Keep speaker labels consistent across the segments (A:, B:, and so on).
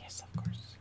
A: Yes, of course.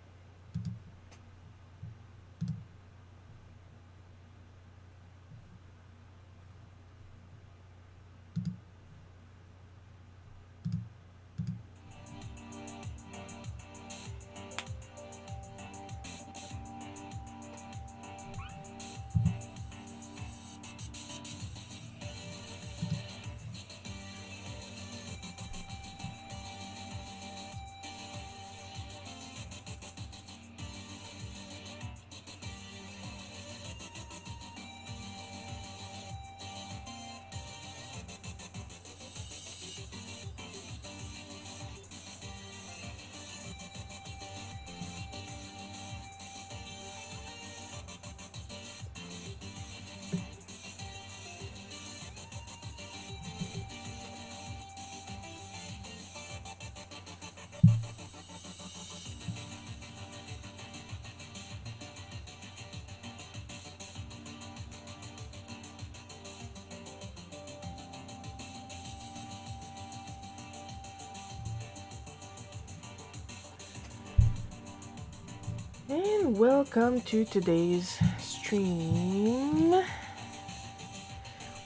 A: And welcome to today's stream.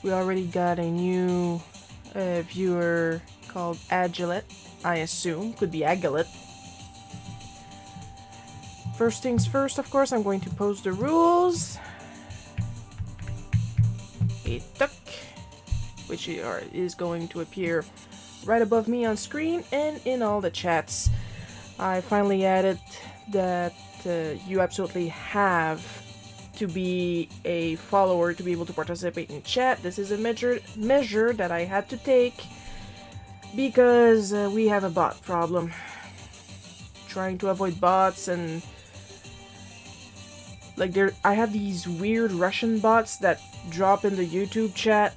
A: We already got a new viewer called Agilette, I assume. Could be Agilette. First things first, of course, I'm going to post the rules. A duck, which is going to appear right above me on screen and in all the chats. I finally added that you absolutely have to be a follower to be able to participate in chat. This is a measure that I had to take because we have a bot problem. Trying to avoid bots and like I have these weird Russian bots that drop in the YouTube chat,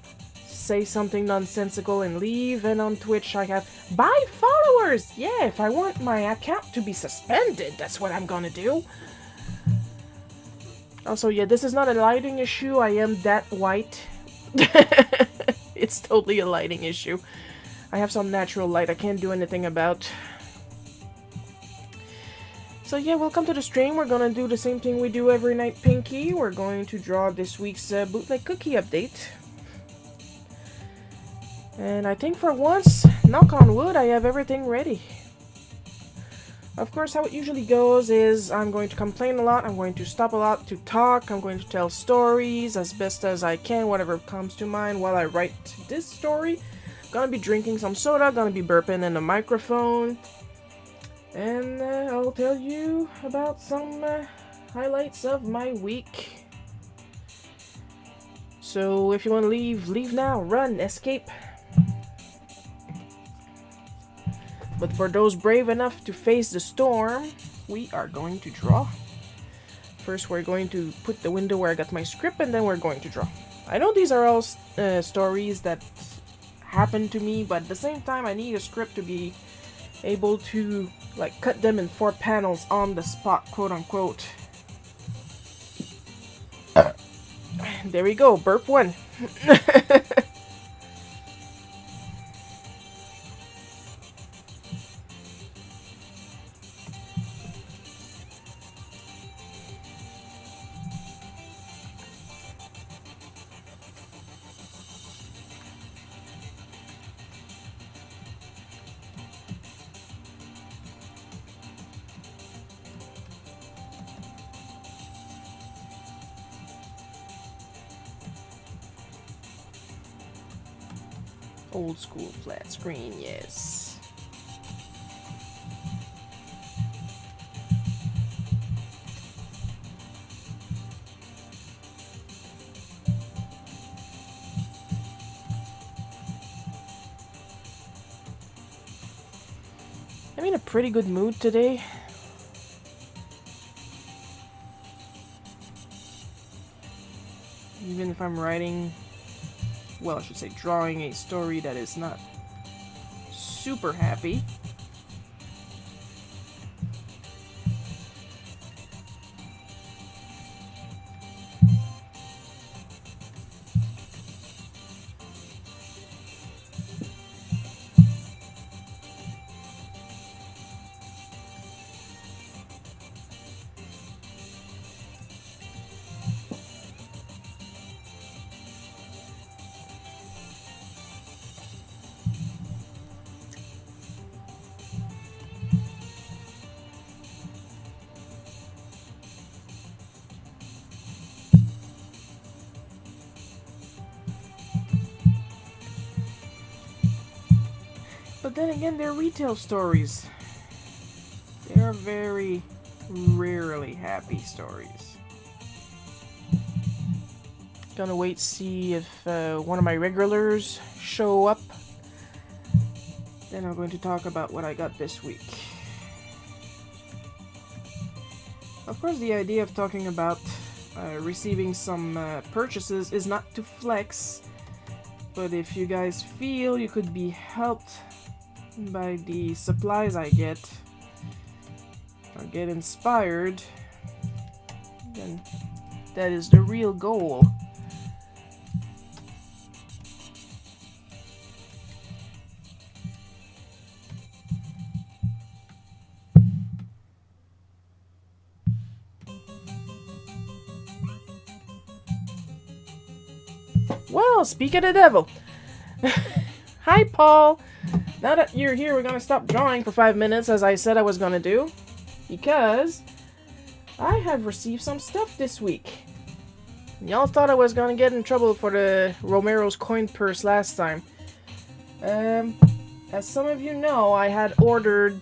A: say something nonsensical and leave, and on Twitch I have buy followers! Yeah, if I want my account to be suspended, that's what I'm gonna do. Also, yeah, this is not a lighting issue, I am that white. It's totally a lighting issue. I have some natural light I can't do anything about. So yeah, welcome to the stream. We're gonna do the same thing we do every night, Pinky. We're going to draw this week's Bootleg Cookie update. And I think for once, knock on wood, I have everything ready. Of course, how it usually goes is I'm going to complain a lot, I'm going to stop a lot to talk, I'm going to tell stories as best as I can, whatever comes to mind while I write this story. Gonna be drinking some soda, gonna be burping in the microphone, and I'll tell you about some highlights of my week. So if you want to leave, leave now, run, escape. But for those brave enough to face the storm, we are going to draw. First, we're going to put the window where I got my script, and then we're going to draw. I know these are all stories that happened to me, but at the same time, I need a script to be able to, like, cut them in 4 panels on the spot, quote unquote. There we go, burp 1. Old school flat screen, yes. I'm in a pretty good mood today. Even if I'm writing, well, I should say drawing a story that is not super happy. But then again, they're retail stories. They're very rarely happy stories. Gonna wait to see if one of my regulars show up. Then I'm going to talk about what I got this week. Of course, the idea of talking about receiving some purchases is not to flex, but if you guys feel you could be helped by the supplies I get, or get inspired, then that is the real goal. Well, speak of the devil. Hi, Paul. Now that you're here, we're gonna stop drawing for 5 minutes, as I said I was gonna do, because I have received some stuff this week. Y'all thought I was gonna get in trouble for the Romero's coin purse last time. As some of you know, I had ordered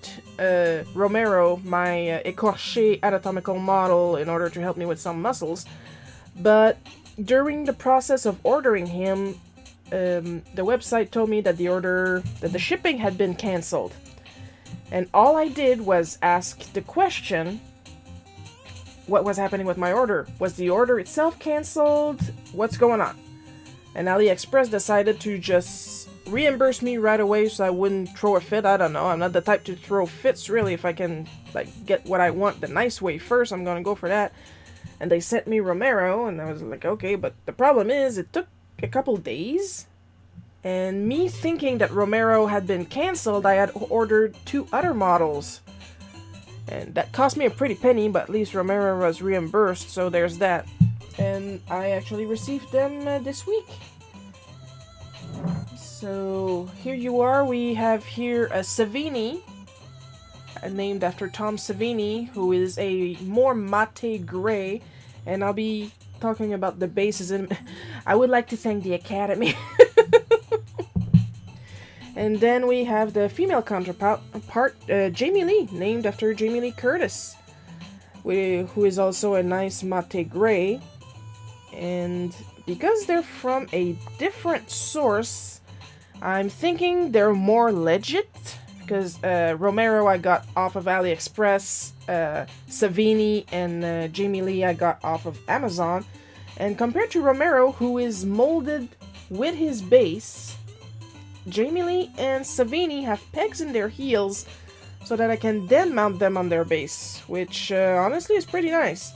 A: Romero, my écorché anatomical model, in order to help me with some muscles, but during the process of ordering him, the website told me that the shipping had been cancelled. And all I did was ask the question, what was happening with my order? Was the order itself cancelled? What's going on? And AliExpress decided to just reimburse me right away so I wouldn't throw a fit. I don't know, I'm not the type to throw fits really. If I can, like, get what I want the nice way first, I'm gonna go for that. And they sent me Romero, and I was like, okay, but the problem is it took a couple days And me thinking that Romero had been cancelled, I had ordered 2 other models. And that cost me a pretty penny, but at least Romero was reimbursed, so there's that. And I actually received them this week. So here you are. We have here a Savini, named after Tom Savini, who is a more mate gray, and I'll be talking about the bases. And I would like to thank the Academy. And then we have the female counterpart, Jamie Lee, named after Jamie Lee Curtis, who is also a nice mate gray. And because they're from a different source, I'm thinking they're more legit. Because Romero I got off of AliExpress, Savini and Jamie Lee I got off of Amazon. And compared to Romero, who is molded with his base, Jamie Lee and Savini have pegs in their heels so that I can then mount them on their base, which honestly is pretty nice.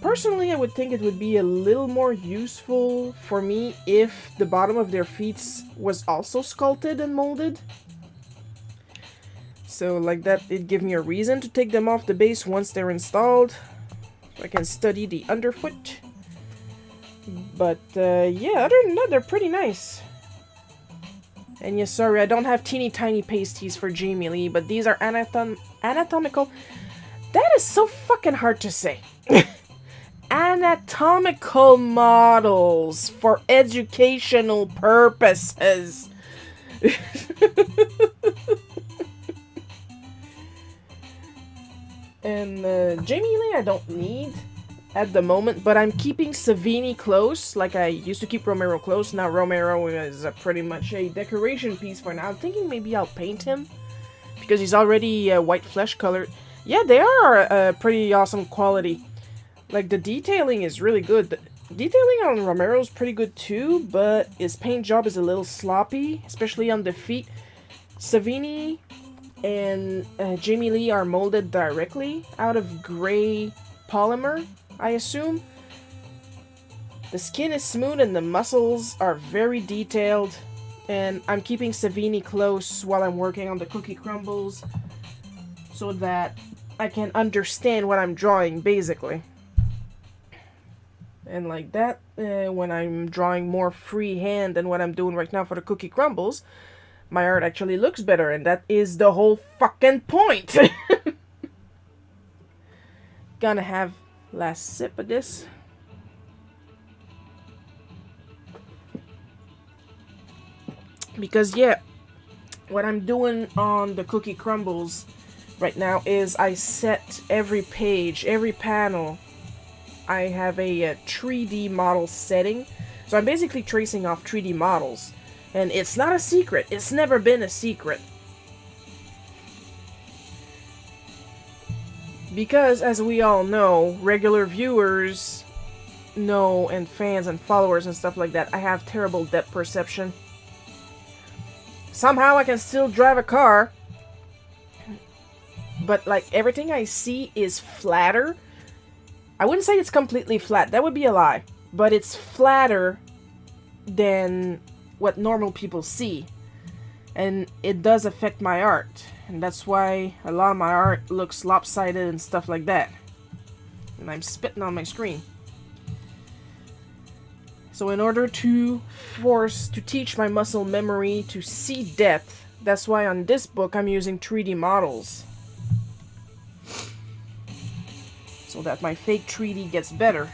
A: Personally, I would think it would be a little more useful for me if the bottom of their feet was also sculpted and molded. So like that, it'd give me a reason to take them off the base once they're installed. So I can study the underfoot. But yeah, other than that, they're pretty nice. And yes, sorry, I don't have teeny tiny pasties for Jamie Lee, but these are anatomical. That is so fucking hard to say. Anatomical models for educational purposes. And Jamie Lee I don't need at the moment, but I'm keeping Savini close, like I used to keep Romero close. Now Romero is pretty much a decoration piece for now. I'm thinking maybe I'll paint him, because he's already white flesh colored. Yeah, they are pretty awesome quality. Like, the detailing is really good. The detailing on Romero's pretty good too, but his paint job is a little sloppy, especially on the feet. Savini and Jamie Lee are molded directly out of gray polymer, I assume. The skin is smooth and the muscles are very detailed. And I'm keeping Savini close while I'm working on the cookie crumbles, so that I can understand what I'm drawing, basically. And like that, when I'm drawing more freehand than what I'm doing right now for the cookie crumbles, my art actually looks better, and that is the whole fucking point. Gonna have last sip of this. Because yeah, what I'm doing on the cookie crumbles right now is I set every page, every panel. I have a 3D model setting. So I'm basically tracing off 3D models. And it's not a secret. It's never been a secret. Because, as we all know, regular viewers know, and fans and followers and stuff like that, I have terrible depth perception. Somehow I can still drive a car, but like everything I see is flatter. I wouldn't say it's completely flat, that would be a lie, but it's flatter than what normal people see, and it does affect my art, and that's why a lot of my art looks lopsided and stuff like that. And I'm spitting on my screen. So in order to teach my muscle memory to see depth, that's why on this book I'm using 3D models. So that my fake 3D gets better.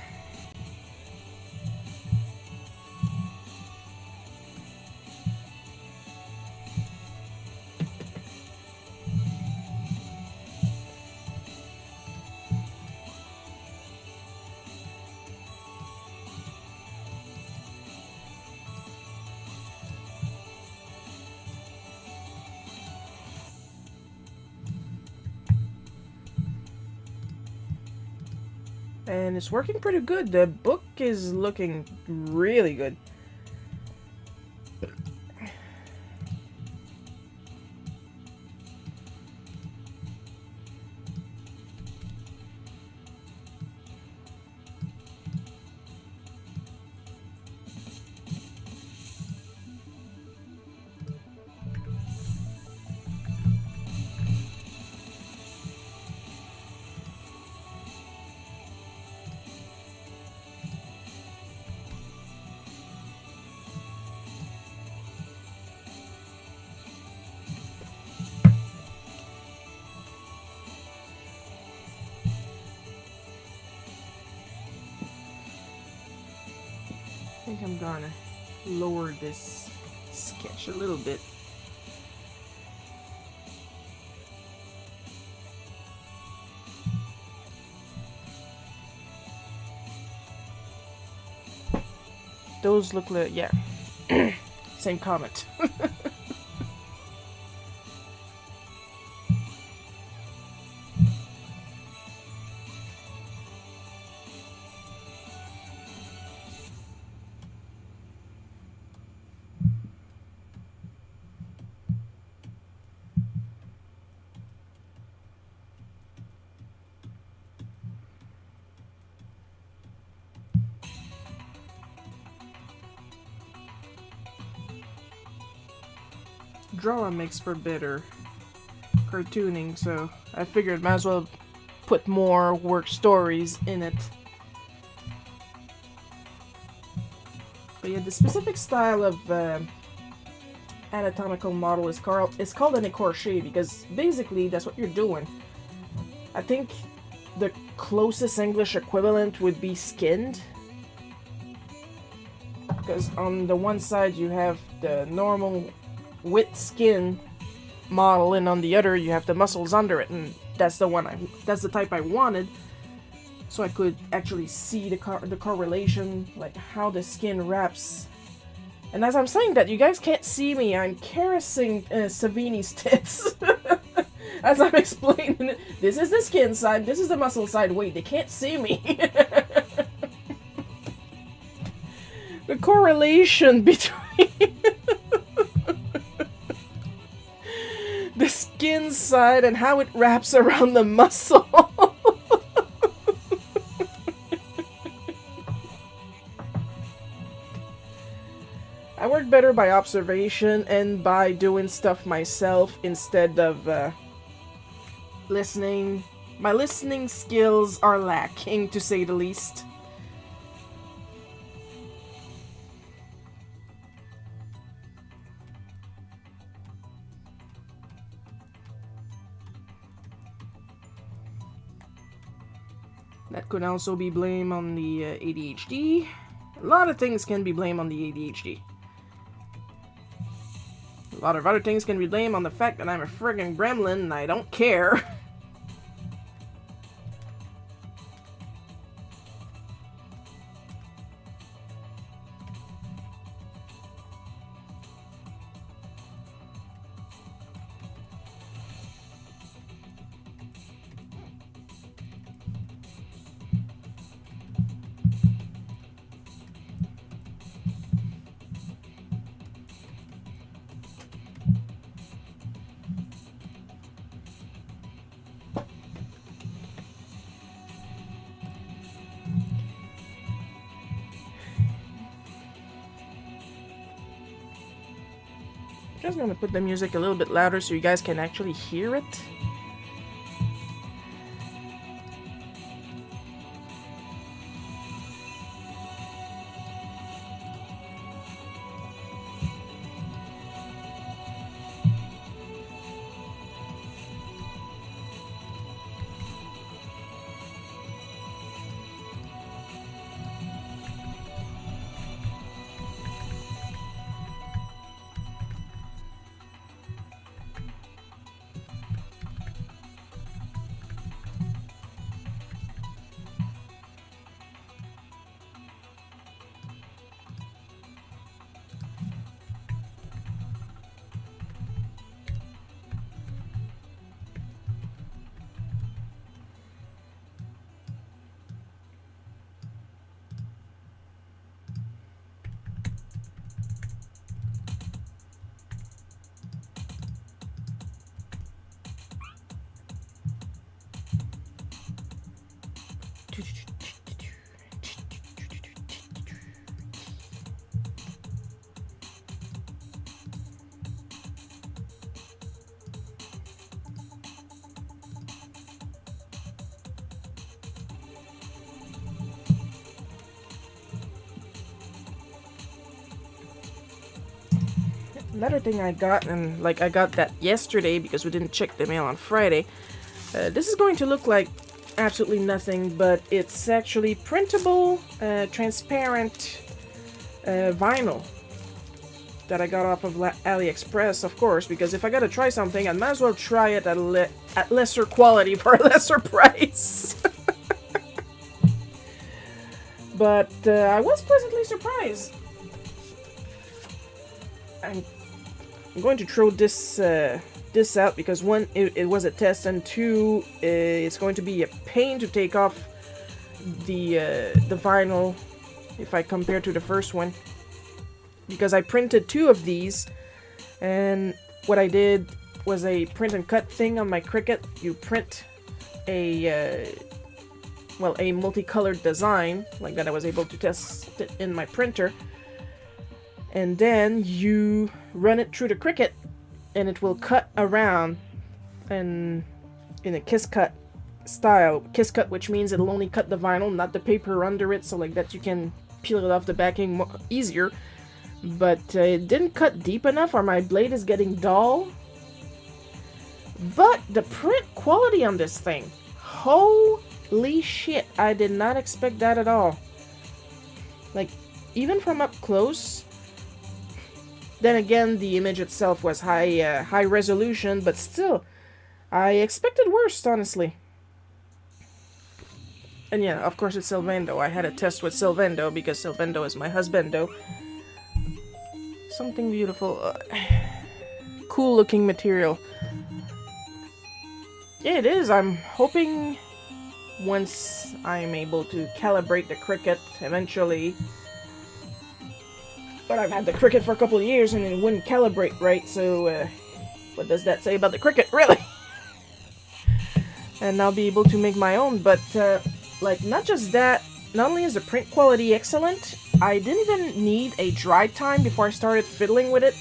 A: And it's working pretty good. The book is looking really good. I'm gonna lower this sketch a little bit. Those look like, yeah, same comment. Drawing makes for better cartooning, so I figured might as well put more work stories in it. But yeah, the specific style of anatomical model is called an écorché, because basically that's what you're doing. I think the closest English equivalent would be skinned, because on the one side you have the normal with skin model, and on the other you have the muscles under it, and that's the type I wanted, so I could actually see the correlation, like how the skin wraps. And as I'm saying that, you guys can't see me, I'm caressing Savini's tits as I'm explaining it. This is the skin side, this is the muscle side. Wait, they can't see me. The correlation between the skin side and how it wraps around the muscle. I work better by observation and by doing stuff myself instead of listening. My listening skills are lacking, to say the least. That could also be blamed on the ADHD. A lot of things can be blamed on the ADHD. A lot of other things can be blamed on the fact that I'm a friggin' gremlin and I don't care. Just gonna put the music a little bit louder so you guys can actually hear it. Another thing I got, and like I got that yesterday because we didn't check the mail on Friday. This is going to look like absolutely nothing, but it's actually printable, transparent vinyl that I got off of AliExpress, of course, because if I gotta try something, I might as well try it at lesser quality for a lesser price. But I was pleasantly surprised. I'm going to throw this out because one, it was a test, and two, it's going to be a pain to take off the vinyl if I compare to the first one, because I printed 2 of these, and what I did was a print and cut thing on my Cricut. You print a multicolored design like that. I was able to test it in my printer, and then you run it through the Cricut and it will cut around and in a kiss cut style. Kiss cut, which means it'll only cut the vinyl, not the paper under it, so like that you can peel it off the backing easier. But it didn't cut deep enough, or my blade is getting dull. But the print quality on this thing, holy shit, I did not expect that at all. Like, even from up close. Then again, the image itself was high resolution, but still, I expected worse, honestly. And yeah, of course it's Silvendo. I had a test with Silvendo because Silvendo is my husbando. Something beautiful. Cool looking material. Yeah, it is. I'm hoping once I'm able to calibrate the Cricut eventually. But I've had the Cricut for a couple of years and it wouldn't calibrate right, so what does that say about the Cricut, really? And I'll be able to make my own, but like, not just that, not only is the print quality excellent, I didn't even need a dry time before I started fiddling with it.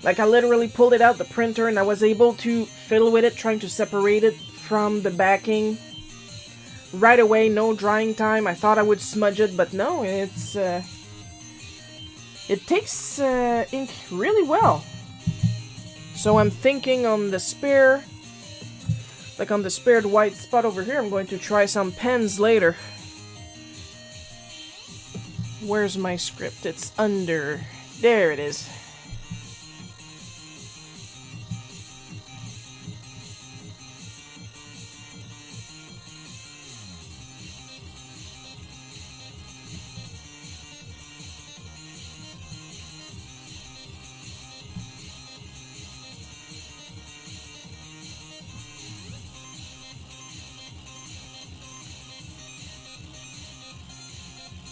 A: Like, I literally pulled it out the printer and I was able to fiddle with it, trying to separate it from the backing. Right away, no drying time. I thought I would smudge it, but no, it's it takes ink really well. So I'm thinking on the spare, like on the spared white spot over here, I'm going to try some pens later. Where's my script? It's under... There it is.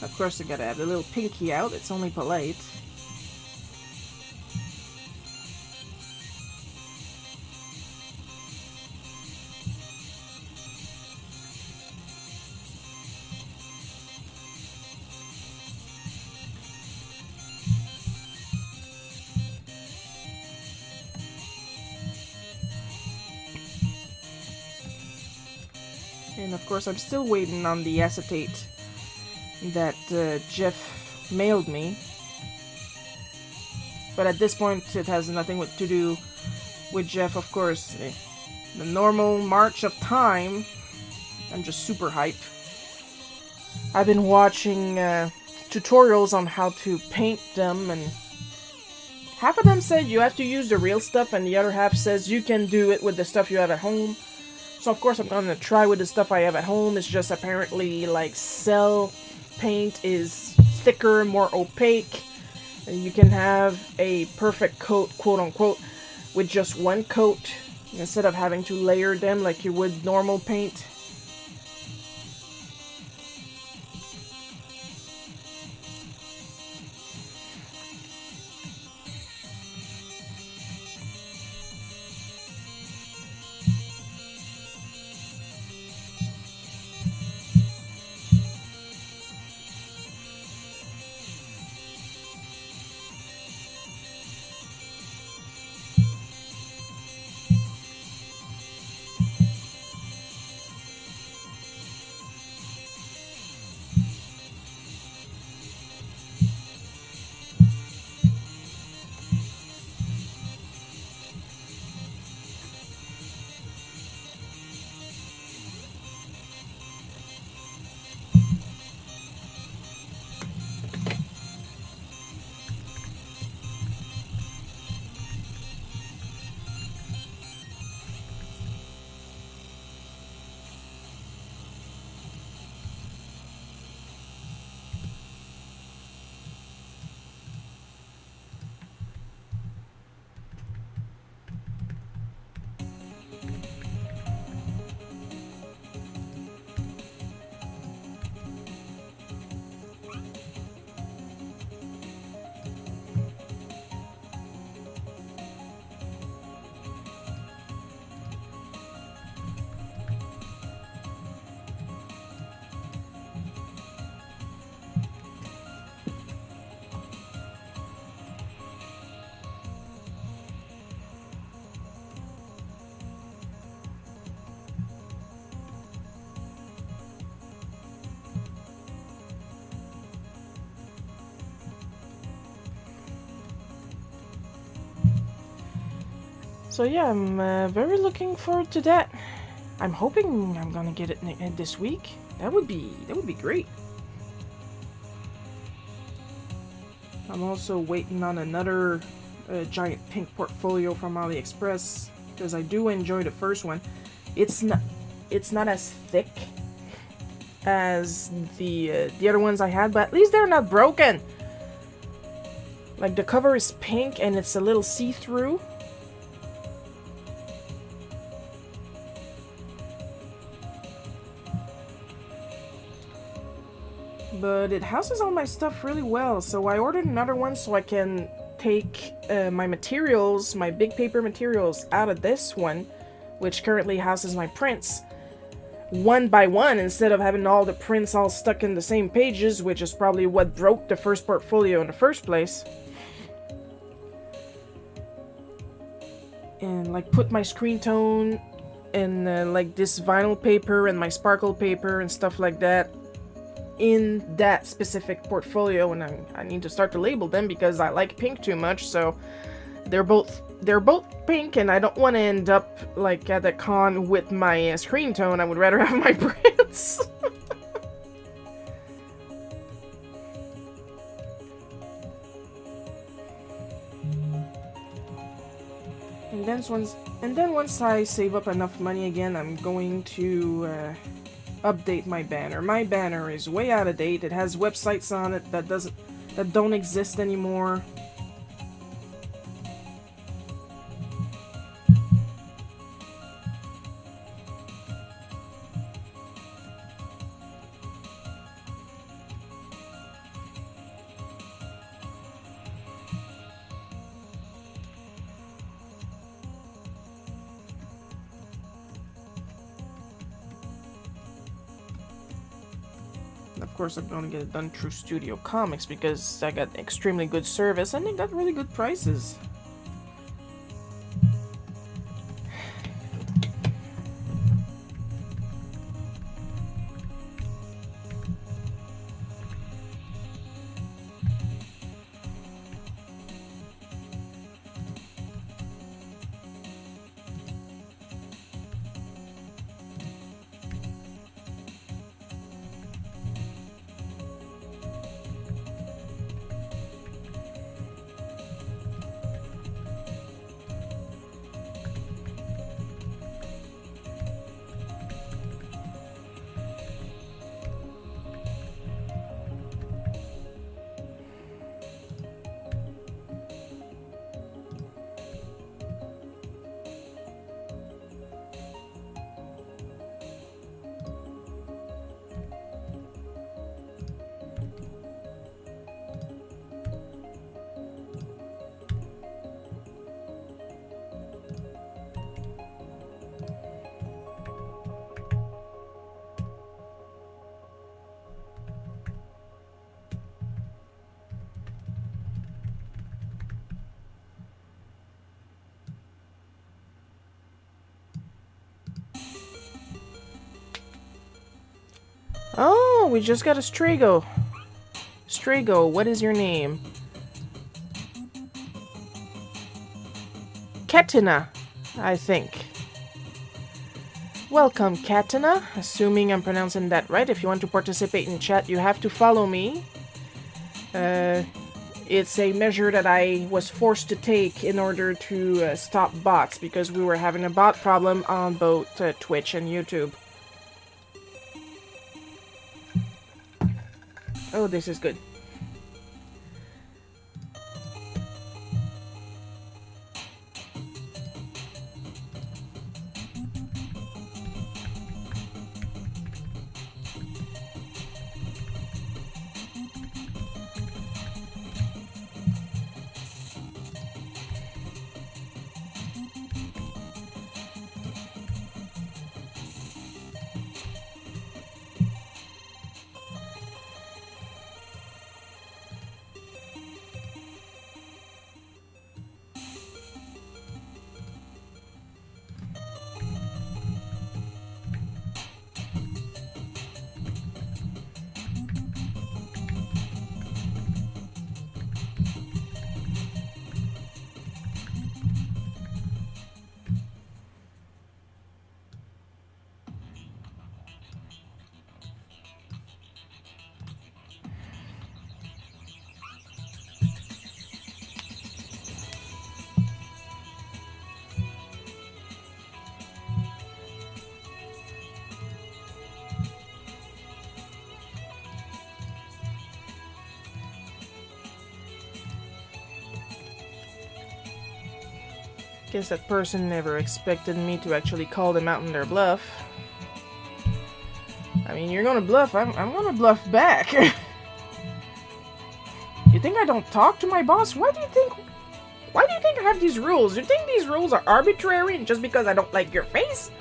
A: Of course, I gotta add a little pinky out. It's only polite. And of course, I'm still waiting on the acetate that Jeff mailed me. But at this point, it has nothing to do with Jeff, of course. The normal march of time, I'm just super hyped. I've been watching tutorials on how to paint them, and half of them said you have to use the real stuff, and the other half says you can do it with the stuff you have at home. So of course I'm gonna try with the stuff I have at home. It's just apparently like cell paint is thicker, more opaque, and you can have a perfect coat, quote unquote, with just one coat instead of having to layer them like you would normal paint. So yeah, I'm very looking forward to that. I'm hoping I'm gonna get it this week. That would be great. I'm also waiting on another giant pink portfolio from AliExpress because I do enjoy the first one. It's not as thick as the other ones I had, but at least they're not broken. Like the cover is pink and it's a little see-through. But it houses all my stuff really well, so I ordered another one so I can take my materials, my big paper materials, out of this one, which currently houses my prints, one by one, instead of having all the prints all stuck in the same pages, which is probably what broke the first portfolio in the first place. And like put my screen tone and like this vinyl paper and my sparkle paper and stuff like that in that specific portfolio, and I need to start to label them because I like pink too much, so they're both pink, and I don't want to end up like at the con with my screen tone. I would rather have my prints. And then once I save up enough money again, I'm going to update my banner. My banner is way out of date. It has websites on it that don't exist anymore. Of course, I'm gonna get it done through Studio Comics because I got extremely good service and they got really good prices. Oh, we just got a Strago. Strago, what is your name? Katina, I think. Welcome, Katina. Assuming I'm pronouncing that right. If you want to participate in chat, you have to follow me. It's a measure that I was forced to take in order to stop bots because we were having a bot problem on both Twitch and YouTube. Oh, this is good. Guess that person never expected me to actually call them out on their bluff. I mean, you're gonna bluff, I'm gonna bluff back. You think I don't talk to my boss? Why do you think I have these rules? You think these rules are arbitrary and just because I don't like your face?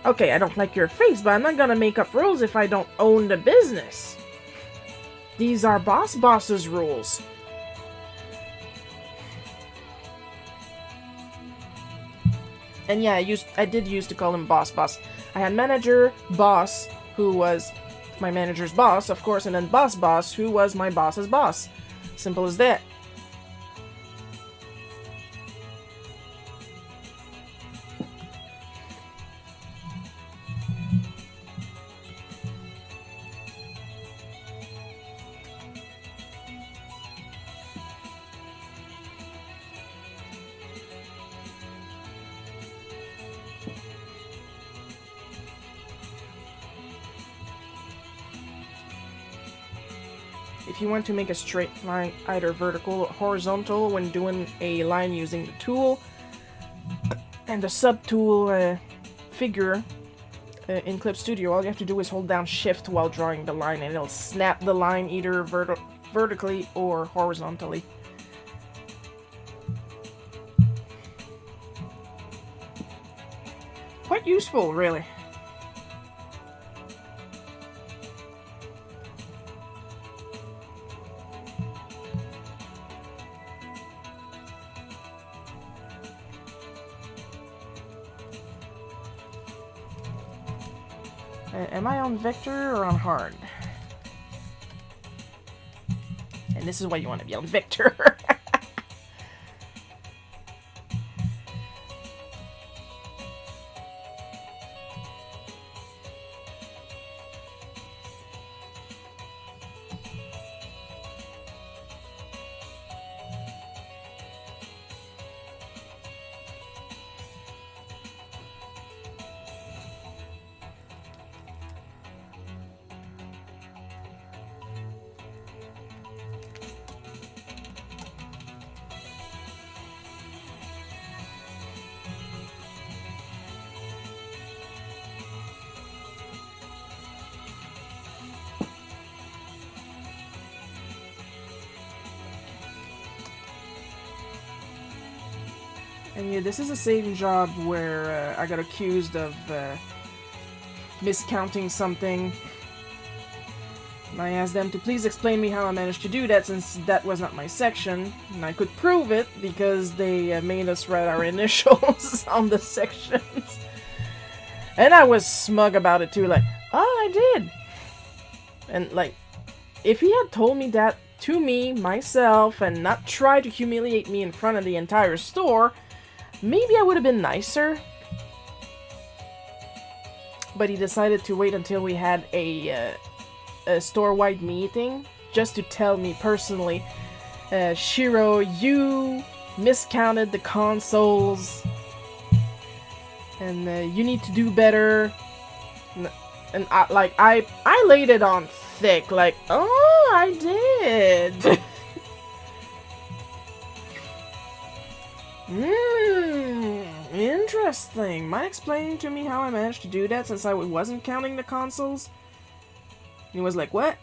A: Okay, I don't like your face, but I'm not gonna make up rules if I don't own the business. These are boss's rules. And yeah, I did used to call him boss. I had manager, boss, who was my manager's boss, of course, and then boss, who was my boss's boss. Simple as that. If you want to make a straight line, either vertical or horizontal, when doing a line using the tool and the subtool figure in Clip Studio, all you have to do is hold down Shift while drawing the line, and it'll snap the line either vertically or horizontally. Quite useful, really. Am I on Vector or on Hard? And this is why you want to be on Vector. And yeah, this is the same job where I got accused of miscounting something. And I asked them to please explain me how I managed to do that, since that was not my section. And I could prove it because they made us write our initials on the sections. And I was smug about it too, like, oh, I did. And like, if he had told me that to me, myself, and not tried to humiliate me in front of the entire store, maybe I would have been nicer. But he decided to wait until we had a store-wide meeting just to tell me personally, Shiro, you miscounted the consoles, and you need to do better. And I laid it on thick, like, oh, I did. Interesting. Mind explaining to me how I managed to do that, since I wasn't counting the consoles? And he was like, what?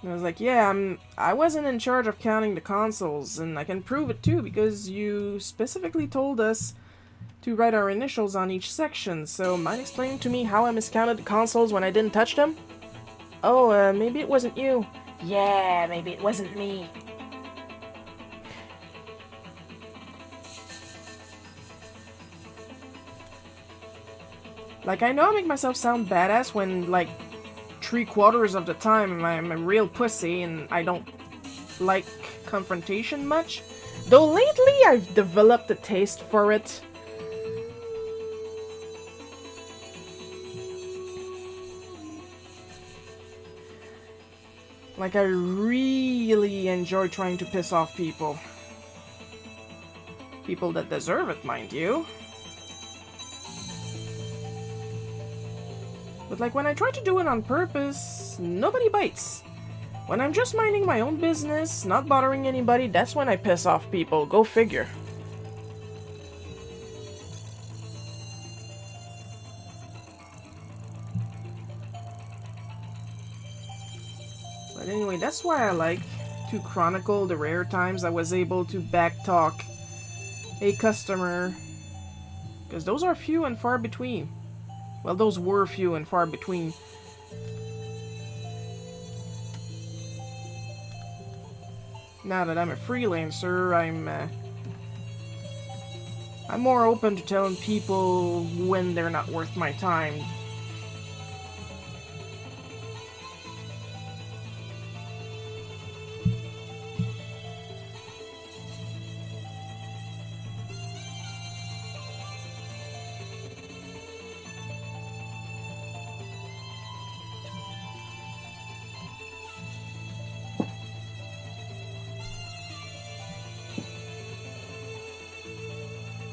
A: And I was like, yeah, I wasn't in charge of counting the consoles, and I can prove it too, because you specifically told us to write our initials on each section, so mind explaining to me how I miscounted the consoles when I didn't touch them? Oh, maybe it wasn't you. Yeah, maybe it wasn't me. Like, I know I make myself sound badass when, like, 3/4 of the time I'm a real pussy and I don't like confrontation much. Though lately I've developed a taste for it. Like, I really enjoy trying to piss off people. People that deserve it, mind you. But like, when I try to do it on purpose, nobody bites. When I'm just minding my own business, not bothering anybody, that's when I piss off people. Go figure. Anyway, that's why I like to chronicle the rare times I was able to backtalk a customer. Because those are few and far between. Well, those were few and far between. Now that I'm a freelancer, I'm more open to telling people when they're not worth my time.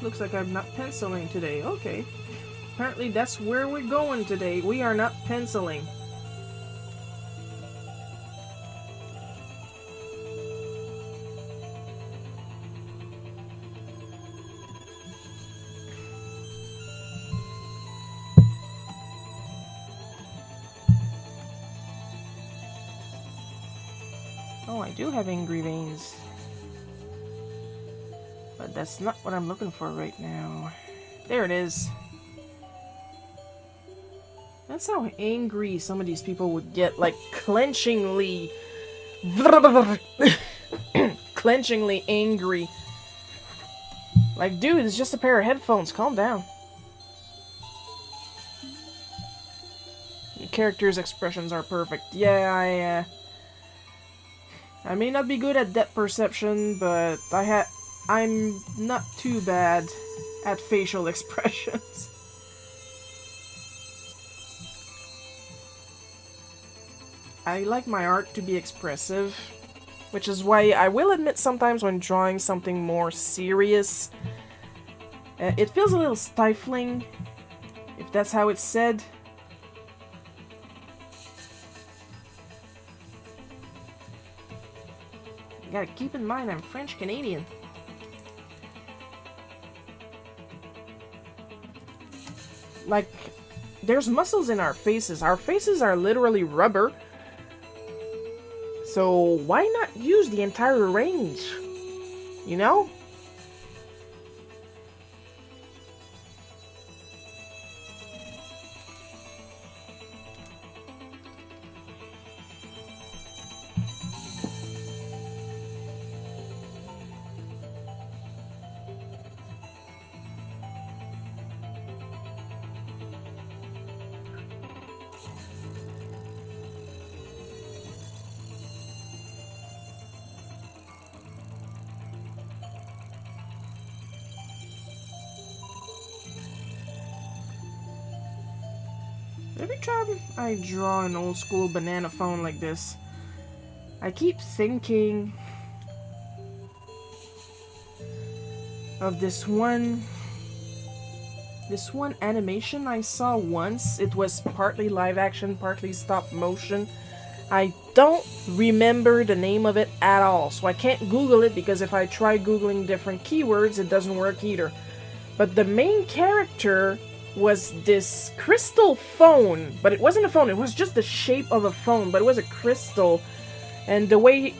A: Looks like I'm not penciling today. Okay. Apparently that's where we're going today. We are not penciling. Oh, I do have angry veins. But that's not what I'm looking for right now. There it is. That's how angry some of these people would get, like clenchingly clenchingly angry. Like, dude, it's just a pair of headphones, calm down. The character's expressions are perfect. Yeah, I may not be good at depth perception, but I'm not too bad at facial expressions. I like my art to be expressive, which is why I will admit sometimes when drawing something more serious, it feels a little stifling, if that's how it's said. You gotta keep in mind I'm French-Canadian. Like, there's muscles in our faces. Our faces are literally rubber. So why not use the entire range? You know? Every time I draw an old school banana phone like this, I keep thinking of this one animation I saw once. It was partly live action, partly stop motion. I don't remember the name of it at all, so I can't Google it because if I try Googling different keywords, it doesn't work either. But the main character was this crystal phone, but it wasn't a phone, it was just the shape of a phone, but it was a crystal, and the way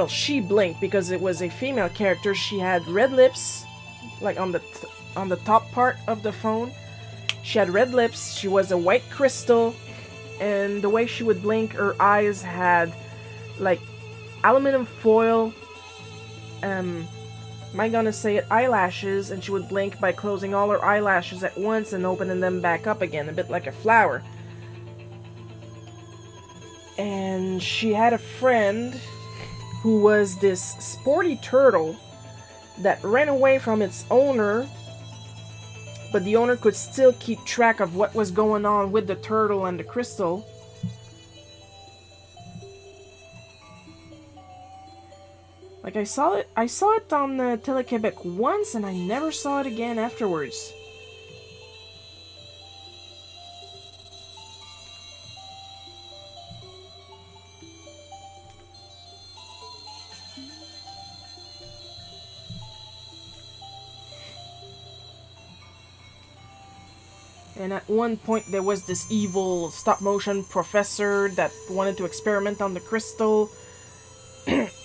A: she blinked, because it was a female character, she had red lips, like on the top part of the phone, she had red lips, she was a white crystal, and the way she would blink, her eyes had, like, aluminum foil, am I gonna say it, eyelashes, and she would blink by closing all her eyelashes at once and opening them back up again, a bit like a flower. And she had a friend who was this sporty turtle that ran away from its owner, but the owner could still keep track of what was going on with the turtle and the crystal. Like, I saw it on Télé-Québec once, and I never saw it again afterwards. And at one point there was this evil stop-motion professor that wanted to experiment on the crystal.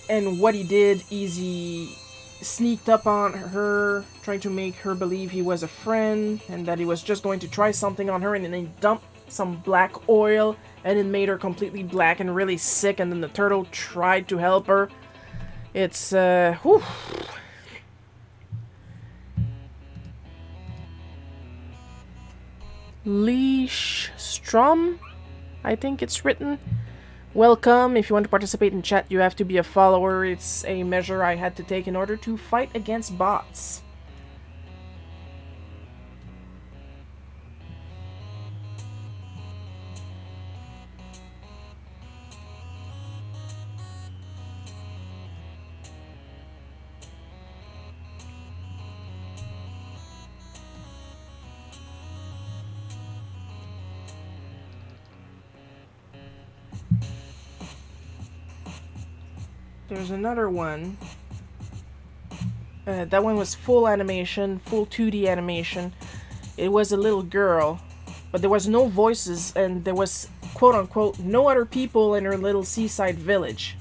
A: And what he did is he sneaked up on her, trying to make her believe he was a friend, and that he was just going to try something on her, and then he dumped some black oil, and it made her completely black and really sick, and then the turtle tried to help her. It's, whew. Leash Strum, I think it's written. Welcome. If you want to participate in chat, you have to be a follower. It's a measure I had to take in order to fight against bots. There's another one. That one was full animation, full 2D animation. It was a little girl, but there was no voices, and there was, quote-unquote, no other people in her little seaside village.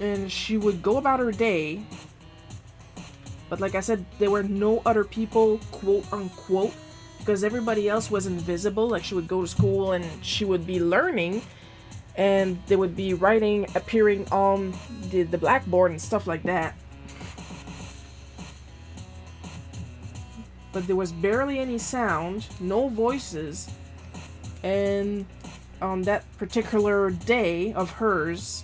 A: And she would go about her day, but like I said, there were no other people, quote-unquote, because everybody else was invisible. Like, she would go to school and she would be learning, and there would be writing appearing on the blackboard and stuff like that. But there was barely any sound, no voices, and on that particular day of hers,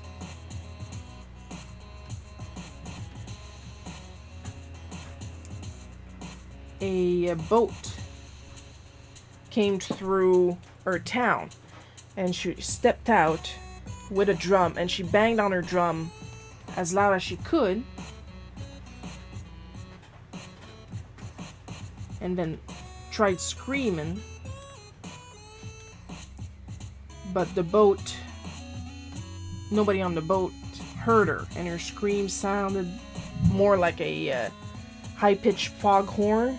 A: a boat came through her town. And she stepped out with a drum, and she banged on her drum as loud as she could. And then tried screaming. But the boat, nobody on the boat heard her, and her scream sounded more like a high-pitched foghorn.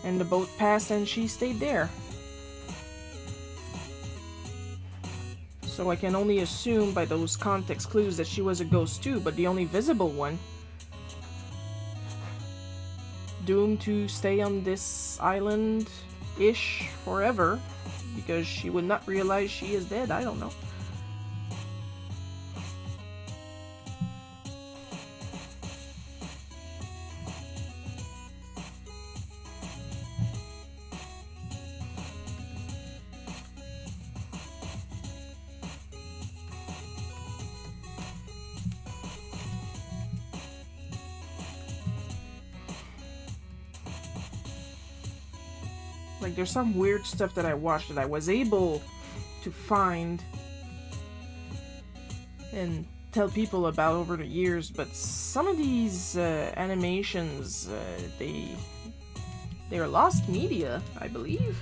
A: And the boat passed and she stayed there. So I can only assume by those context clues that she was a ghost too, but the only visible one. Doomed to stay on this island-ish forever, because she would not realize she is dead. I don't know. Like, there's some weird stuff that I watched that I was able to find and tell people about over the years, but some of these animations, they're lost media, I believe.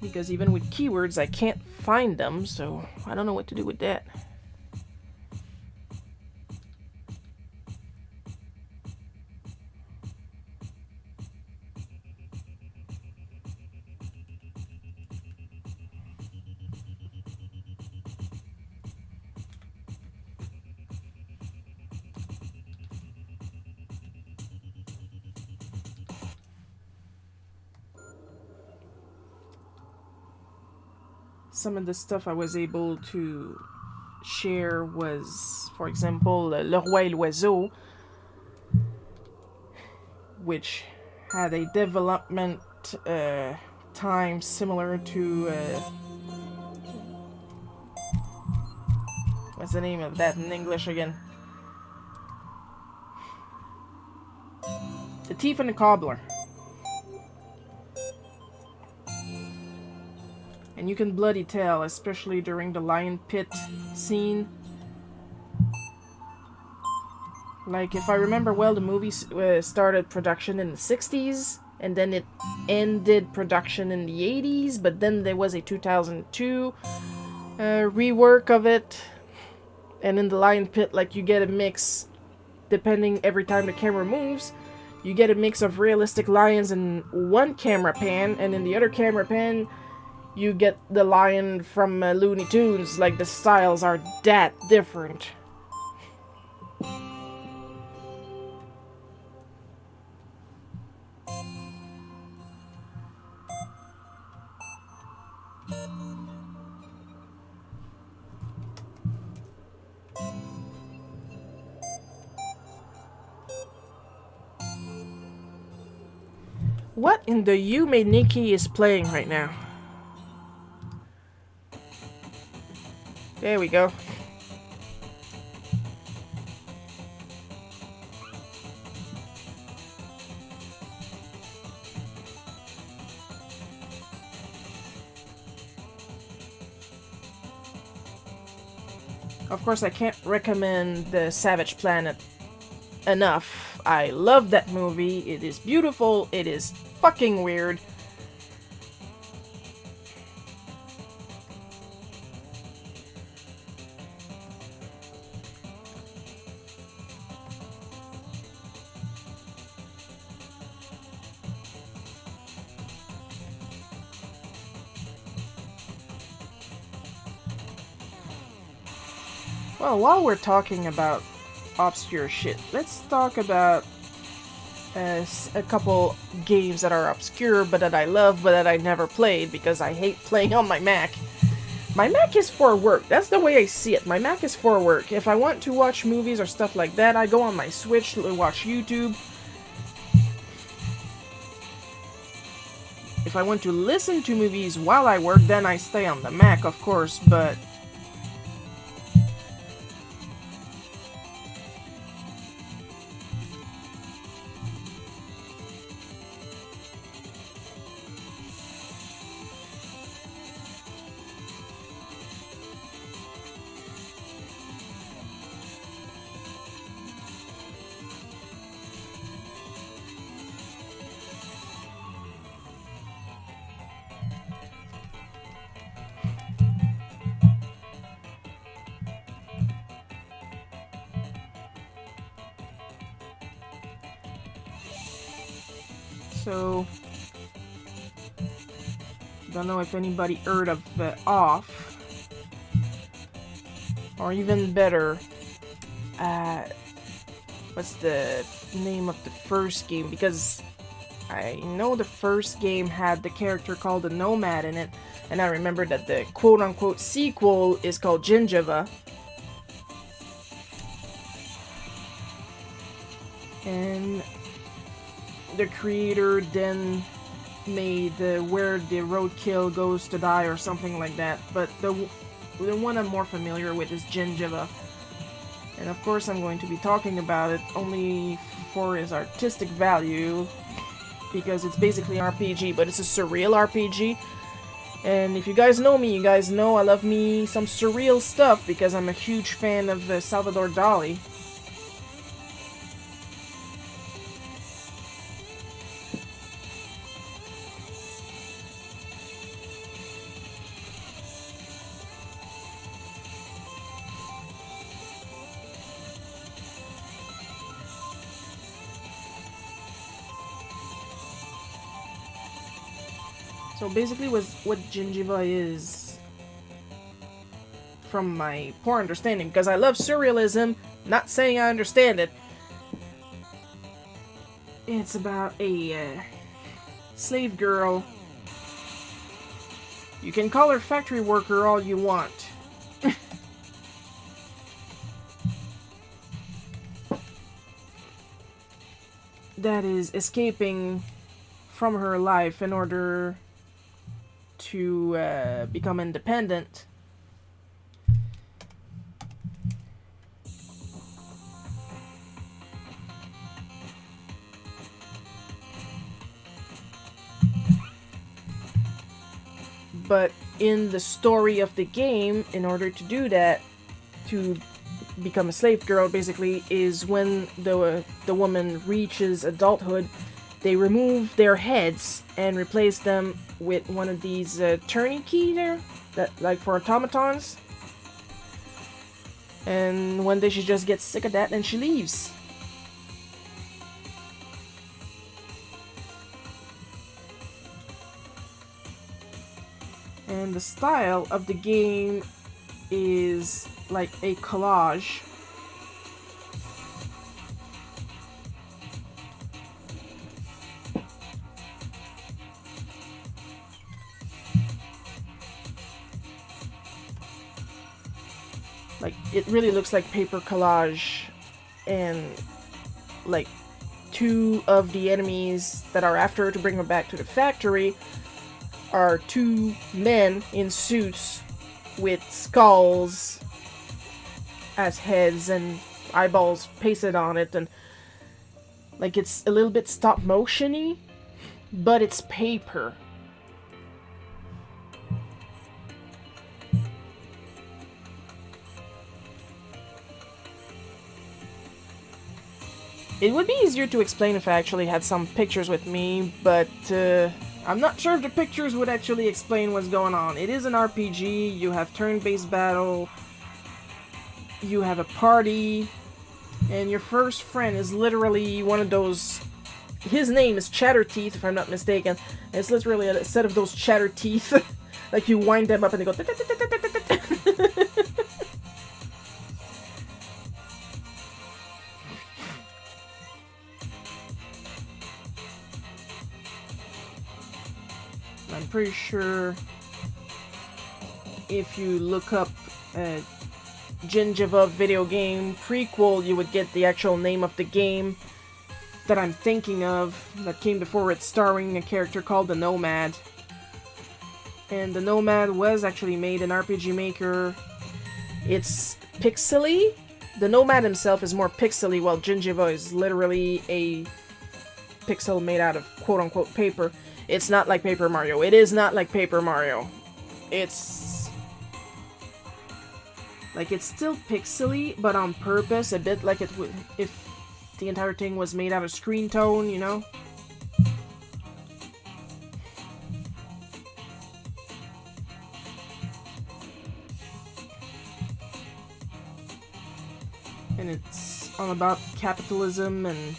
A: Because even with keywords, I can't find them, so I don't know what to do with that. Some of the stuff I was able to share was, for example, Le Roi et l'Oiseau, which had a development time similar to what's the name of that in English again? The Thief and the Cobbler. And you can bloody tell, especially during the lion pit scene. Like, if I remember well, the movie started production in the 60s, and then it ended production in the 80s, but then there was a 2002 rework of it. And in the lion pit, like, you get a mix, depending every time the camera moves, you get a mix of realistic lions in one camera pan, and in the other camera pan, you get the lion from Looney Tunes. Like, the styles are that different. What in the Yume Nikki is playing right now? There we go. Of course, I can't recommend the Savage Planet enough. I love that movie. It is beautiful. It is fucking weird. Well, while we're talking about obscure shit, let's talk about a couple games that are obscure but that I love but that I never played because I hate playing on my Mac. My Mac is for work. That's the way I see it. My Mac is for work. If I want to watch movies or stuff like that, I go on my Switch to watch YouTube. If I want to listen to movies while I work, then I stay on the Mac, of course, but so, don't know if anybody heard of Off, or even better, what's the name of the first game? Because I know the first game had the character called the Nomad in it, and I remember that the quote-unquote sequel is called Gingiva. And the creator then made Where the Roadkill Goes to Die or something like that, but the one I'm more familiar with is Gingiva. And of course I'm going to be talking about it only for its artistic value, because it's basically an RPG, but it's a surreal RPG. And if you guys know me, you guys know I love me some surreal stuff because I'm a huge fan of Salvador Dali. So basically what Gingiva is, from my poor understanding, because I love surrealism, not saying I understand it, it's about a slave girl. You can call her factory worker all you want. That is escaping from her life in order to become independent. But in the story of the game, in order to do that, to become a slave girl, basically, is when the woman reaches adulthood, they remove their heads and replace them with one of these tourniquet there, that like for automatons. And one day she just gets sick of that and she leaves. And the style of the game is like a collage. Like, it really looks like paper collage, and like two of the enemies that are after her to bring her back to the factory are two men in suits with skulls as heads and eyeballs pasted on it, and like it's a little bit stop motion-y, but it's paper. It would be easier to explain if I actually had some pictures with me, but I'm not sure if the pictures would actually explain what's going on. It is an RPG, you have turn-based battle, you have a party, and your first friend is literally one of those... His name is Chatterteeth, if I'm not mistaken. And it's literally a set of those chatter teeth. Like, you wind them up and they go... I'm pretty sure if you look up Gingiva video game prequel, you would get the actual name of the game that I'm thinking of that came before it, starring a character called the Nomad. And the Nomad was actually made in RPG Maker. It's pixely. The Nomad himself is more pixely, while Gingiva is literally a pixel made out of quote-unquote paper. It's not like Paper Mario. It is not like Paper Mario. It's... like, it's still pixely, but on purpose, a bit like it would if the entire thing was made out of screen tone, you know? And it's all about capitalism and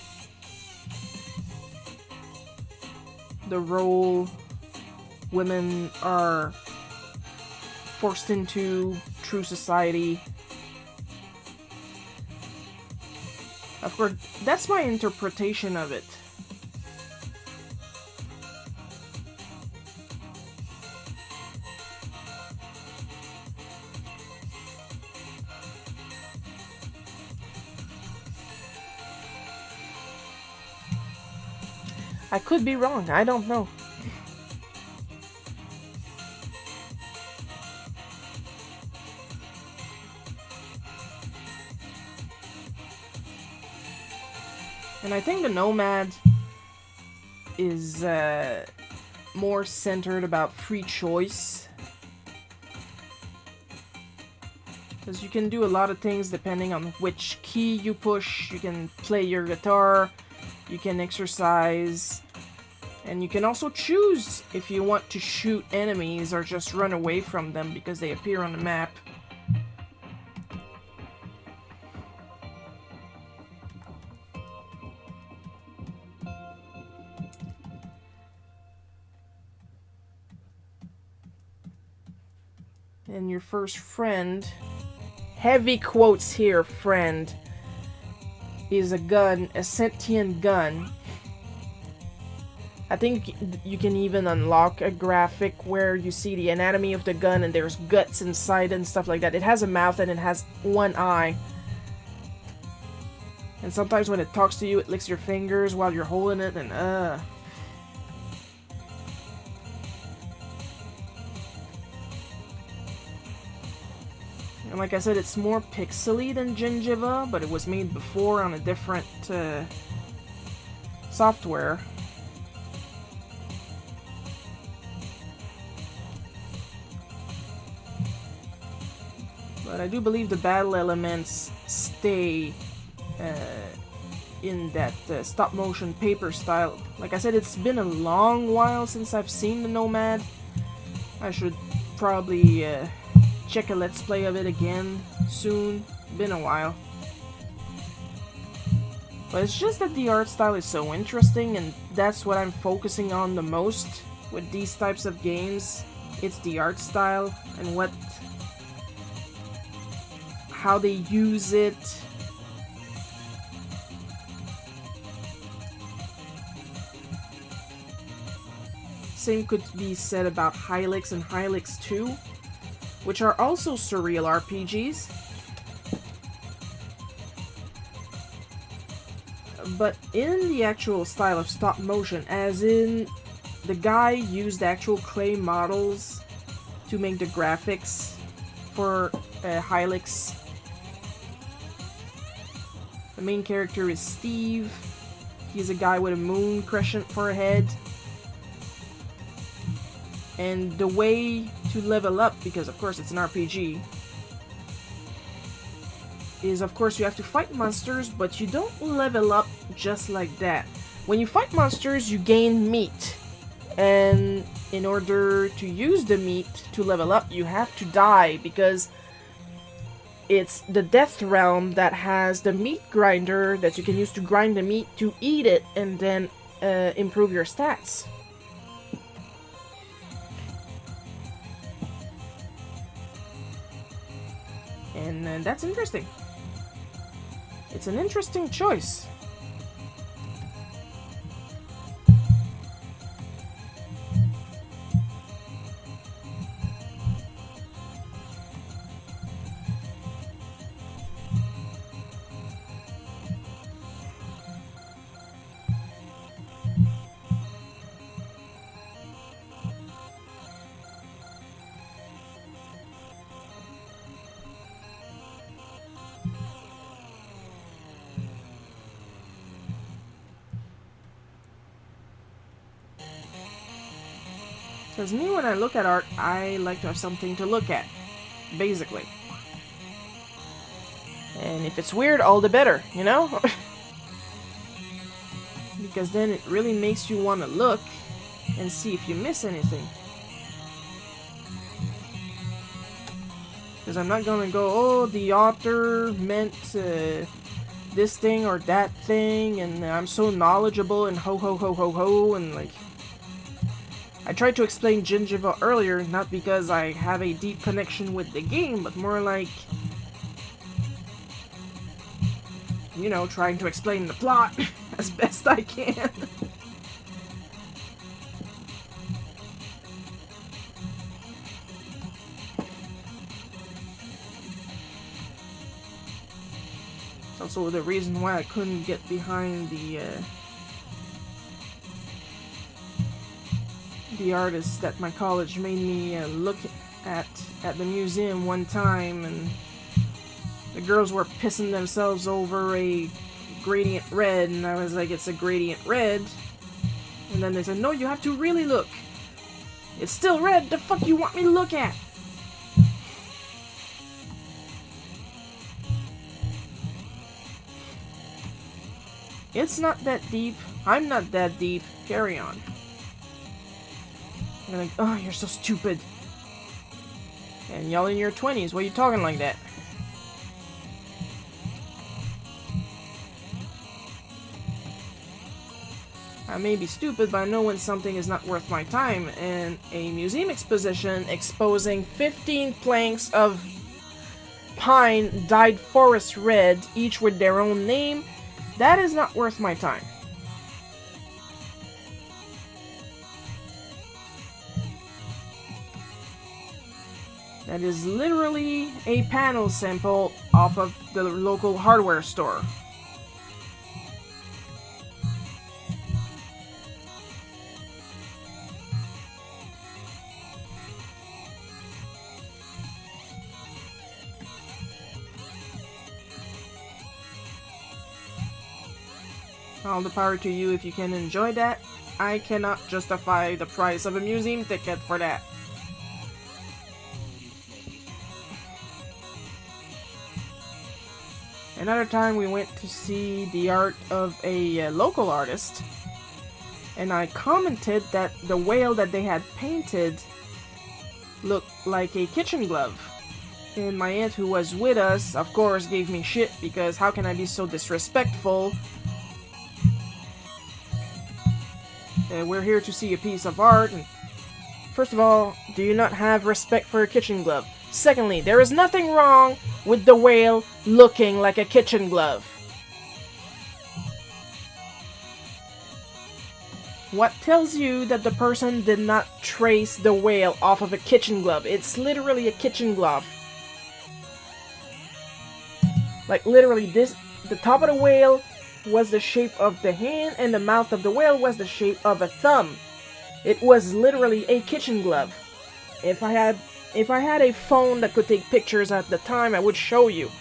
A: the role women are forced into true society. Of course, that's my interpretation of it. I could be wrong, I don't know. And I think the Nomad is more centered about free choice. Because you can do a lot of things depending on which key you push. You can play your guitar, you can exercise, and you can also choose if you want to shoot enemies or just run away from them because they appear on the map. And your first friend, heavy quotes here, friend, is a gun, a sentient gun. I think you can even unlock a graphic where you see the anatomy of the gun and there's guts inside and stuff like that. It has a mouth and it has one eye. And sometimes when it talks to you, it licks your fingers while you're holding it, and And like I said, it's more pixely than Gingiva, but it was made before on a different software. But I do believe the battle elements stay in that stop-motion paper style. Like I said, it's been a long while since I've seen the Nomad. I should probably check a Let's Play of it again soon, been a while. But it's just that the art style is so interesting, and that's what I'm focusing on the most with these types of games. It's the art style and how they use it. Same could be said about Helix and Helix 2, which are also surreal RPGs. But in the actual style of stop motion, as in the guy used actual clay models to make the graphics for Helix. The main character is Steve. He's a guy with a moon crescent for a head. And the way to level up, because of course it's an RPG, is of course you have to fight monsters, but you don't level up just like that. When you fight monsters, you gain meat. And in order to use the meat to level up, you have to die, because it's the Death Realm that has the meat grinder that you can use to grind the meat to eat it and then improve your stats. And that's interesting. It's an interesting choice. Because me, when I look at art, I like to have something to look at, basically. And if it's weird, all the better, you know? Because then it really makes you want to look and see if you miss anything. Because I'm not gonna go, oh, the author meant this thing or that thing, and I'm so knowledgeable, and ho ho ho ho ho, and like... I tried to explain Gingiva earlier, not because I have a deep connection with the game, but more like, you know, trying to explain the plot as best I can. It's also the reason why I couldn't get behind the artist that my college made me look at the museum one time, and the girls were pissing themselves over a gradient red, and I was like, it's a gradient red, and then they said, no, you have to really look. It's still red, the fuck you want me to look at? It's not that deep, I'm not that deep, carry on. You're like, oh, you're so stupid. And y'all in your 20s, why are you talking like that? I may be stupid, but I know when something is not worth my time, and a museum exposition exposing 15 planks of pine dyed forest red, each with their own name, that is not worth my time. That is literally a panel sample off of the local hardware store. All the power to you if you can enjoy that. I cannot justify the price of a museum ticket for that. Another time we went to see the art of a local artist, and I commented that the whale that they had painted looked like a kitchen glove. And my aunt who was with us, of course, gave me shit because how can I be so disrespectful? We're here to see a piece of art, and first of all, do you not have respect for a kitchen glove? Secondly, there is nothing wrong with the whale looking like a kitchen glove. What tells you that the person did not trace the whale off of a kitchen glove? It's literally a kitchen glove. Like literally this, the top of the whale was the shape of the hand and the mouth of the whale was the shape of a thumb. It was literally a kitchen glove. If I had a phone that could take pictures at the time, I would show you.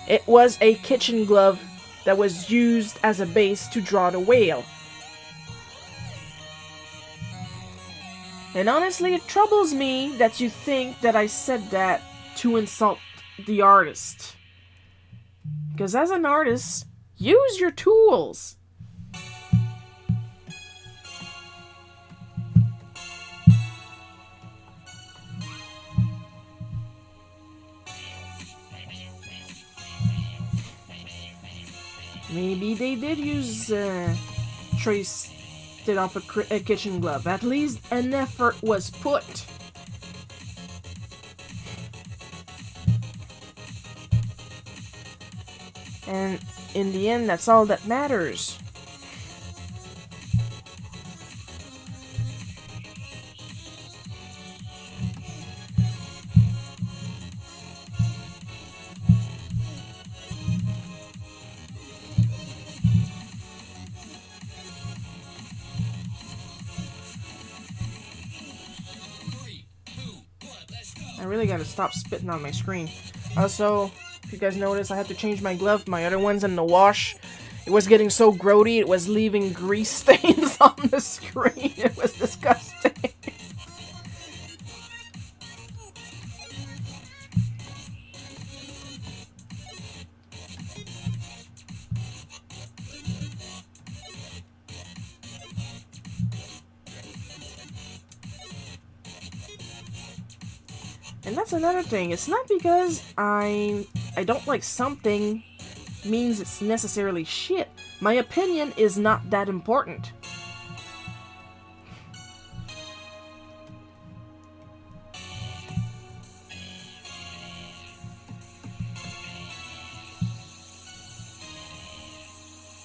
A: It was a kitchen glove that was used as a base to draw the whale. And honestly, it troubles me that you think that I said that to insult the artist. Because as an artist, use your tools. Maybe they did use trace it off a kitchen glove. At least an effort was put. And in the end, that's all that matters. I really gotta stop spitting on my screen. Also, if you guys notice, I had to change my glove. My other one's in the wash. It was getting so grody, it was leaving grease stains on the screen. It was disgusting. And that's another thing. It's not because I don't like something means it's necessarily shit. My opinion is not that important.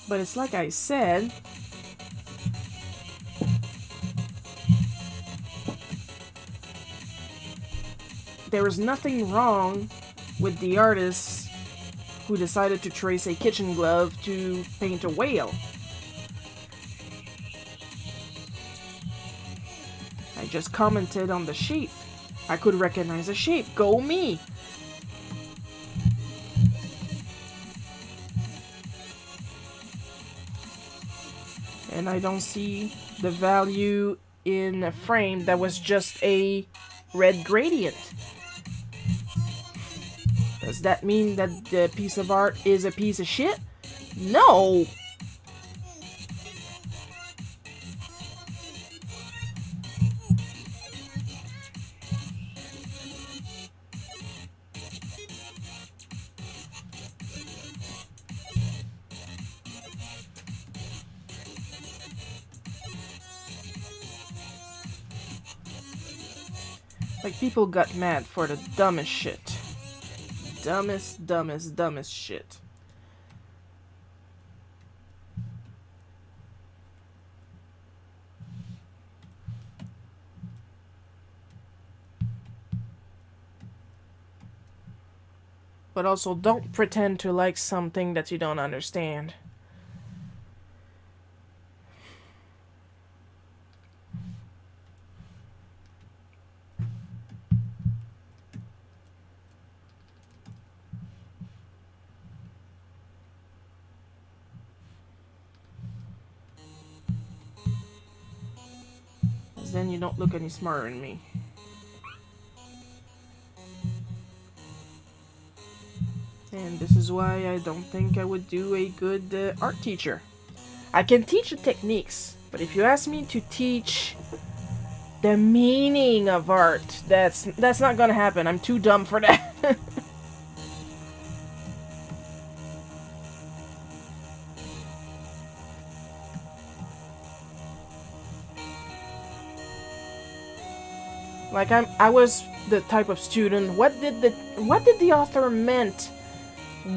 A: But it's like I said, there is nothing wrong with the artist who decided to trace a kitchen glove to paint a whale. I just commented on the shape. I could recognize a shape. Go me! And I don't see the value in a frame that was just a red gradient. Does that mean that the piece of art is a piece of shit? No! Like, people got mad for the dumbest shit. Dumbest shit. But also, don't pretend to like something that you don't understand. Then you don't look any smarter than me. And this is why I don't think I would do a good art teacher. I can teach the techniques, but if you ask me to teach the meaning of art, that's not gonna happen. I'm too dumb for that. Like I was the type of student. What did the author meant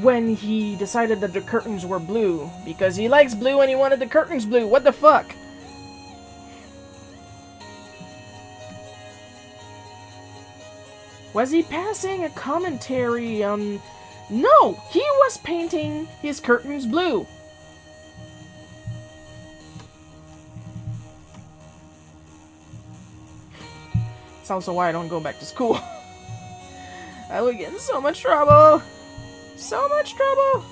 A: when he decided that the curtains were blue? Because he likes blue and he wanted the curtains blue. What the fuck? Was he passing a commentary on... No! He was painting his curtains blue. It's also why I don't go back to school. I would get in so much trouble. So much trouble.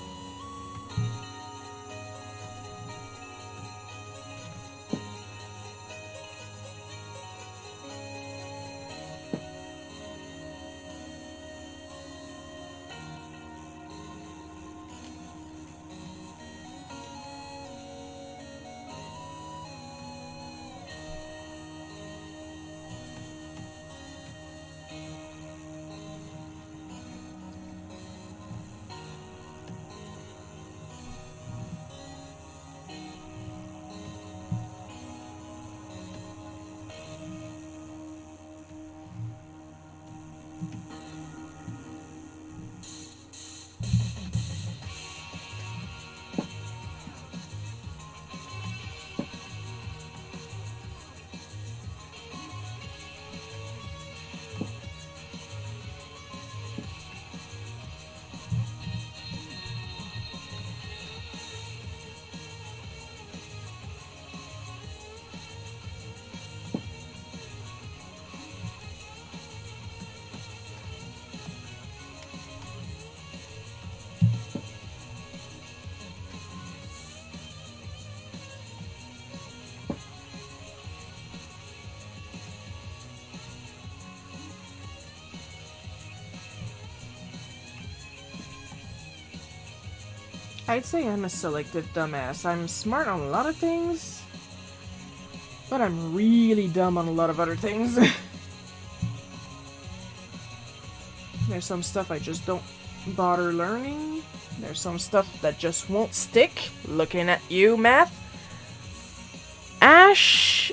A: I'd say I'm a selective dumbass. I'm smart on a lot of things, but I'm really dumb on a lot of other things. There's some stuff I just don't bother learning. There's some stuff that just won't stick. Looking at you, math. Ash.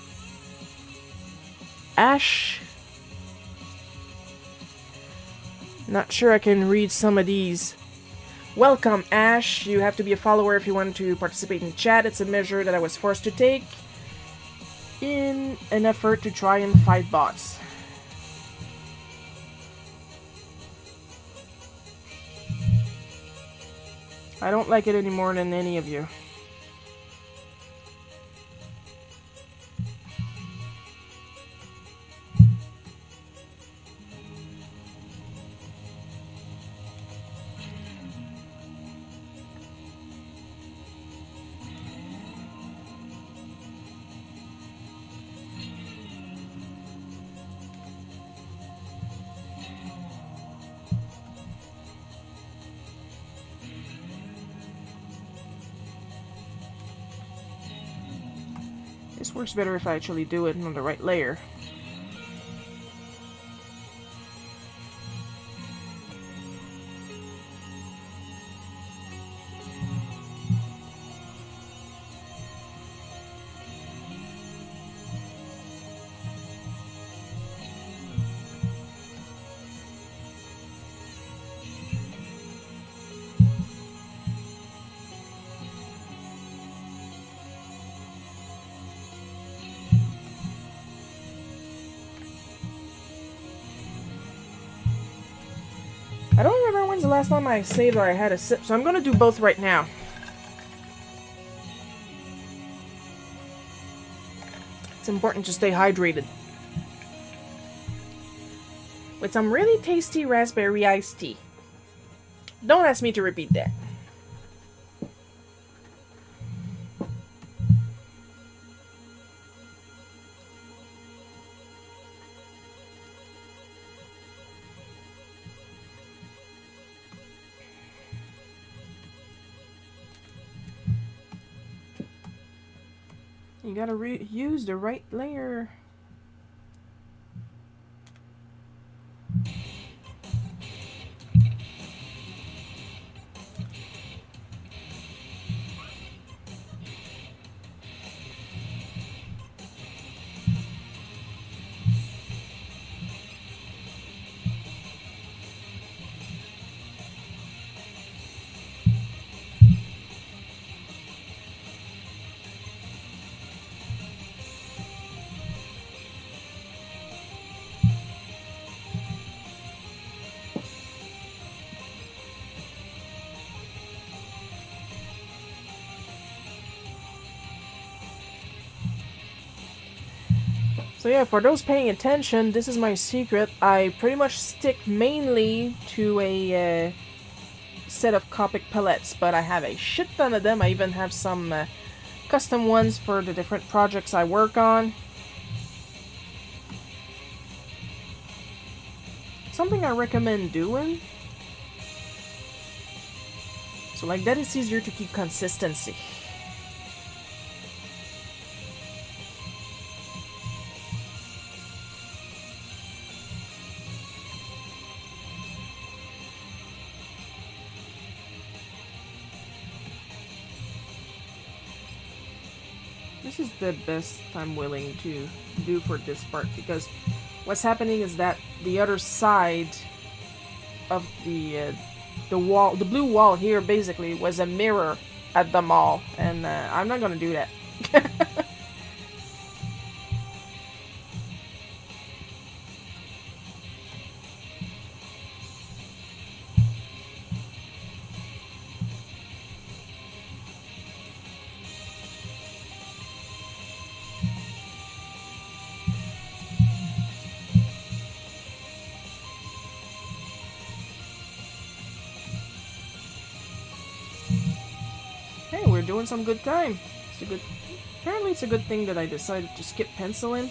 A: Not sure I can read some of these. Welcome, Ash. You have to be a follower if you want to participate in chat. It's a measure that I was forced to take in an effort to try and fight bots. I don't like it any more than any of you. This works better if I actually do it on the right layer. I don't remember when's the last time I saved or I had a sip, so I'm gonna do both right now. It's important to stay hydrated. With some really tasty raspberry iced tea. Don't ask me to repeat that. You gotta use the right layer. So yeah, for those paying attention, this is my secret. I pretty much stick mainly to a set of Copic pellets, but I have a shit ton of them. I even have some custom ones for the different projects I work on. Something I recommend doing. So like that, it's easier to keep consistency. This is the best I'm willing to do for this part, because what's happening is that the other side of the wall, the blue wall here, basically was a mirror at the mall, and I'm not gonna do that. Hey, we're doing some good time. It's a good. Apparently, it's a good thing that I decided to skip penciling.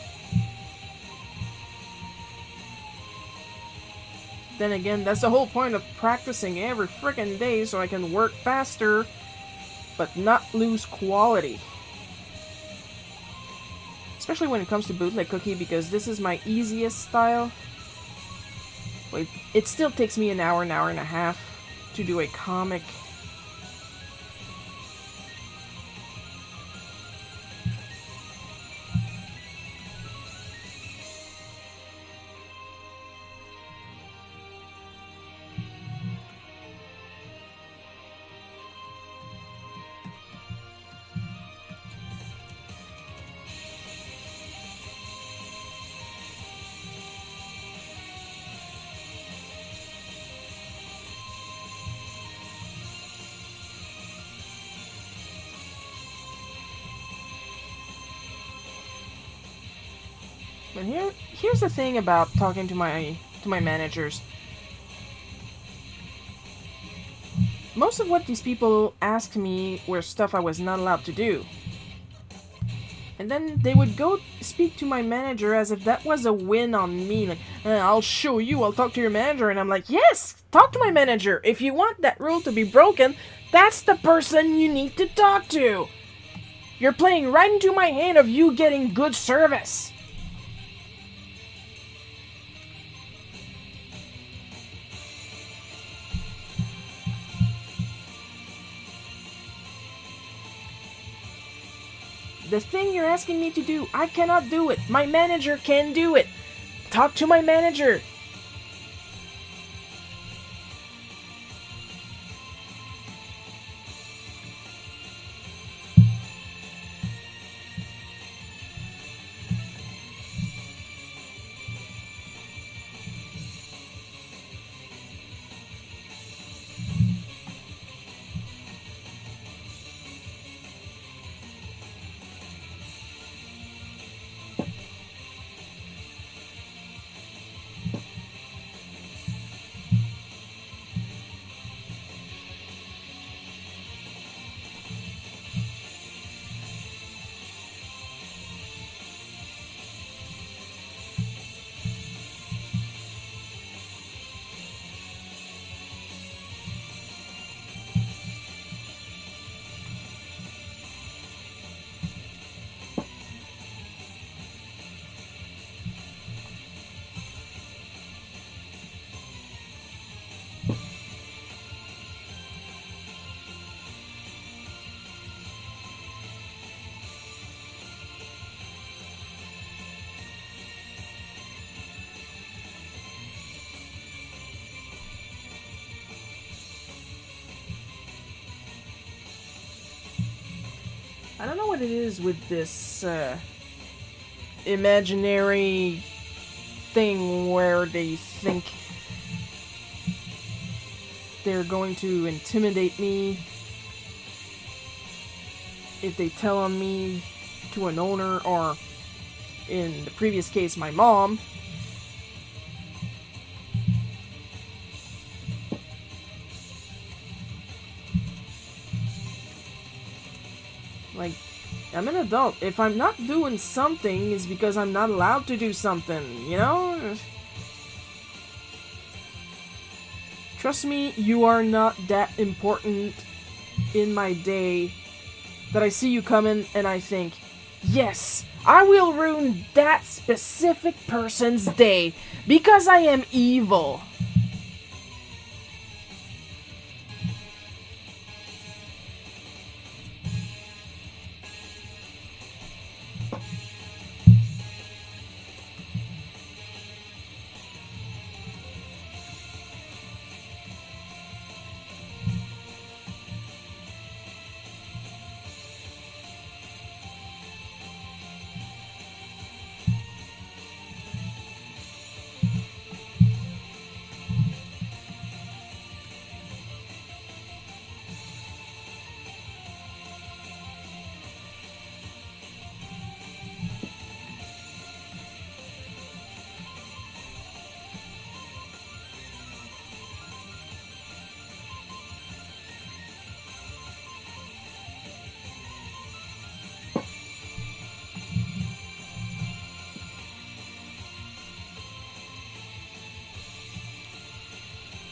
A: Then again, that's the whole point of practicing every frickin' day, so I can work faster, but not lose quality. Especially when it comes to Bootleg Cookie, because this is my easiest style. But it still takes me an hour and a half to do a comic. But here's the thing about talking to my managers. Most of what these people asked me were stuff I was not allowed to do. And then they would go speak to my manager as if that was a win on me. Like, I'll show you, I'll talk to your manager. And I'm like, yes, talk to my manager. If you want that rule to be broken, that's the person you need to talk to. You're playing right into my hand of you getting good service. The thing you're asking me to do, I cannot do it. My manager can do it. Talk to my manager. I don't know what it is with this imaginary thing where they think they're going to intimidate me if they tell on me to an owner, or in the previous case, my mom. Like, I'm an adult. If I'm not doing something, it's because I'm not allowed to do something, you know? Trust me, you are not that important in my day that I see you coming and I think, yes, I will ruin that specific person's day because I am evil.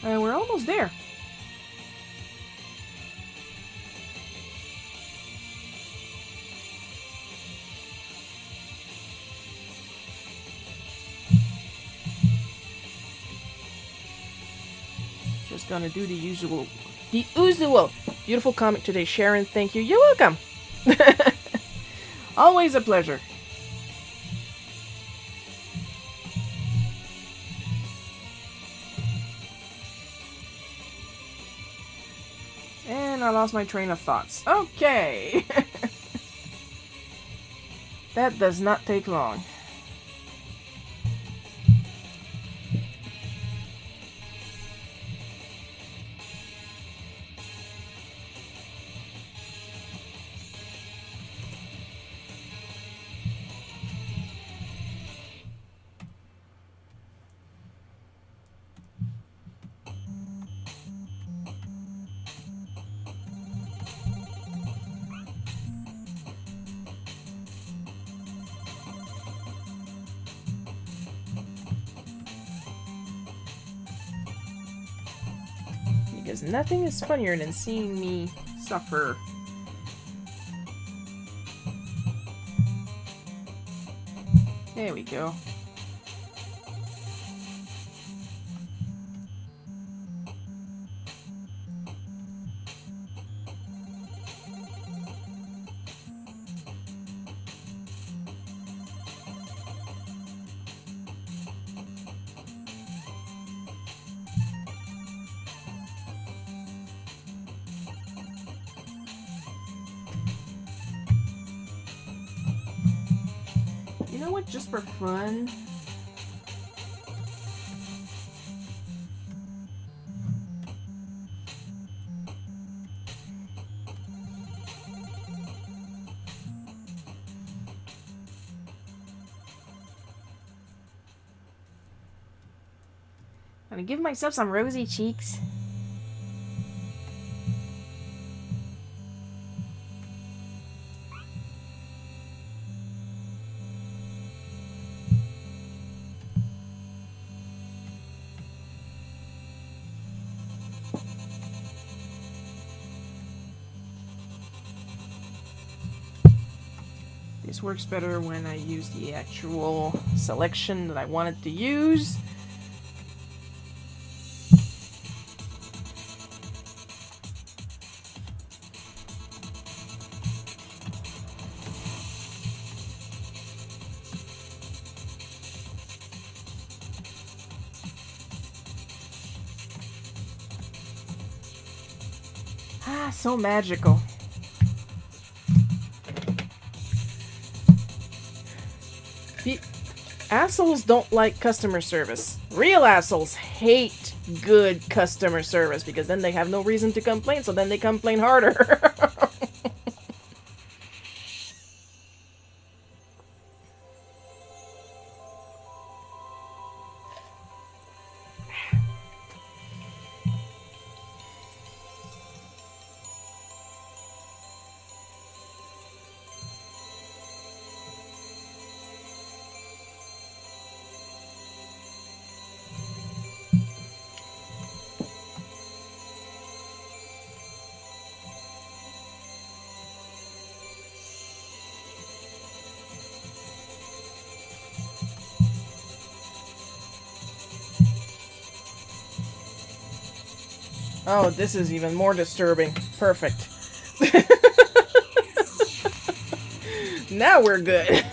A: And we're almost there. Just gonna do the usual. The usual. Beautiful comic today, Sharon. Thank you. You're welcome. Always a pleasure. And I lost my train of thoughts. Okay. That does not take long. Because nothing is funnier than seeing me suffer. There we go. You know what? Just for fun. I'm gonna give myself some rosy cheeks. This works better when I use the actual selection that I wanted to use. Ah, so magical. Assholes don't like customer service. Real assholes hate good customer service because then they have no reason to complain, so then they complain harder. Oh, this is even more disturbing. Perfect. Now we're good.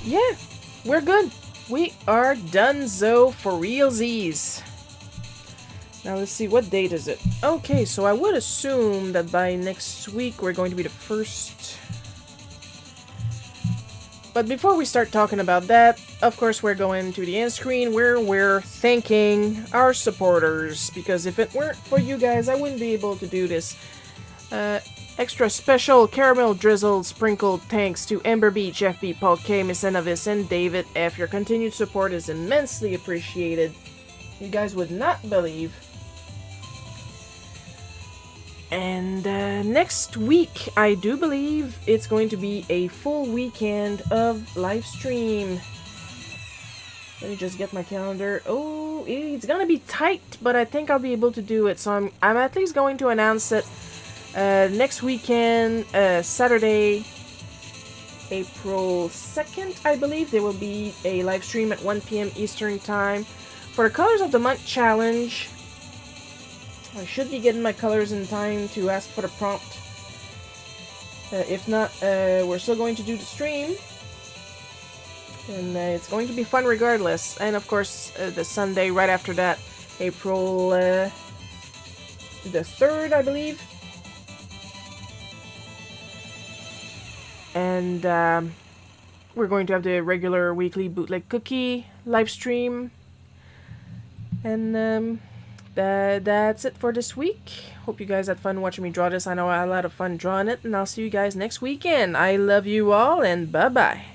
A: Yeah, we're good. We are donezo for realsies. Now let's see, what date is it? Okay, so I would assume that by next week we're going to be the first. But before we start talking about that, of course we're going to the end screen where we're thanking our supporters, because if it weren't for you guys, I wouldn't be able to do this. Extra special caramel drizzled sprinkled thanks to Ember Beach, FB, Paul K, Miss Enovis, and David F. Your continued support is immensely appreciated. You guys would not believe. And next week, I do believe it's going to be a full weekend of live stream. Let me just get my calendar. Oh, it's gonna be tight, but I think I'll be able to do it. So I'm at least going to announce it. Next weekend, Saturday, April 2nd, I believe, there will be a live stream at 1 p.m. Eastern Time for the Colors of the Month Challenge. I should be getting my colors in time to ask for the prompt. If not, we're still going to do the stream. And it's going to be fun regardless. And of course, the Sunday right after that, April the 3rd, I believe. And we're going to have the regular weekly Bootleg Cookie live stream. And that's it for this week. Hope you guys had fun watching me draw this. I know I had a lot of fun drawing it. And I'll see you guys next weekend. I love you all, and bye-bye.